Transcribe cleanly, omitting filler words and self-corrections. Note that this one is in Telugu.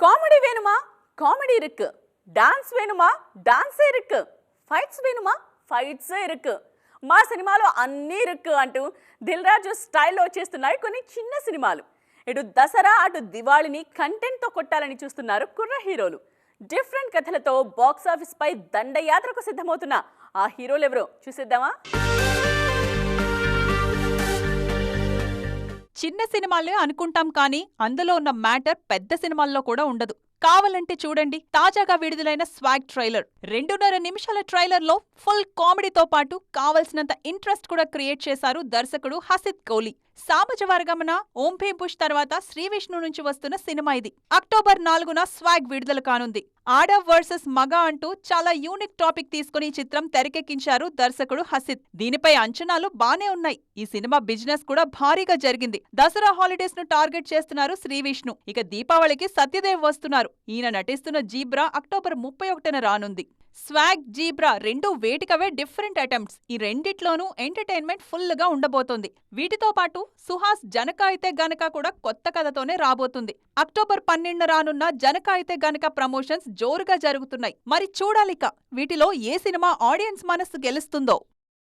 காமெடி வேணுமா காமெடி இருக்கு, டான்ஸ் வேணுமா డాన్సే இருக்கு, ఫైట్స్ వేணுమా ఫైట్సే ఇருக்கு, మా సినిమాలో అన్నీ ఇருக்கு అంటూ దిల్ రాజు స్టైల్లో వచ్చేస్తున్నాయి కొన్ని చిన్న సినిమాలు. ఇటు దసరా అటు దివాళిని కంటెంట్తో కొట్టాలని చూస్తున్నారు కుర్ర హీరోలు. డిఫరెంట్ కథలతో బాక్స్ ఆఫీస్ పై దండయాత్రకు సిద్ధమవుతున్న ఆ హీరోలు ఎవరో చూసేద్దామా? చిన్న సినిమాలే అనుకుంటాం కానీ అందులో ఉన్న మ్యాటర్ పెద్ద సినిమాల్లో కూడా ఉండదు. కావాలంటే చూడండి తాజాగా విడుదలైన స్వాగ్ ట్రైలర్. 2.5 నిమిషాల ట్రైలర్ లో ఫుల్ కామెడీతో పాటు కావలసినంత ఇంట్రెస్ట్ కూడా క్రియేట్ చేశారు దర్శకుడు హసిత్ కోహ్లీ. సామాజ వర్గమున ఓం భీమ్ బుష్ తర్వాత శ్రీవిష్ణు నుంచి వస్తున్న సినిమా ఇది. అక్టోబర్ 4న స్వాగ్ విడుదల కానుంది. ఆడ వర్సెస్ మగ అంటూ చాలా యూనిక్ టాపిక్ తీసుకుని ఈ చిత్రం తెరకెక్కించారు దర్శకుడు హసిత్. దీనిపై అంచనాలు బానే ఉన్నాయి. ఈ సినిమా బిజినెస్ కూడా భారీగా జరిగింది. దసరా హాలిడేస్ ను టార్గెట్ చేస్తున్నారు శ్రీవిష్ణు. ఇక దీపావళికి సత్యదేవ్ వస్తున్నారు. ఈయన నటిస్తున్న జీబ్రా అక్టోబర్ 31న రానుంది. స్వాగ్, జీబ్రా రెండు వేటికవే డిఫరెంట్ అటెంప్ట్స్. ఈ రెండిట్లోనూ ఎంటర్టైన్మెంట్ ఫుల్ గా ఉండబోతోంది. వీటితో పాటు సుహాస్ జనక అయితే గనక కూడా కొత్త కథతోనే రాబోతుంది. అక్టోబర్ 12న రానున్న జనక అయితే గనక ప్రమోషన్స్ జోరుగా జరుగుతున్నాయి. మరి చూడాలిక వీటిలో ఏ సినిమా ఆడియన్స్ మనస్సు గెలుస్తుందో.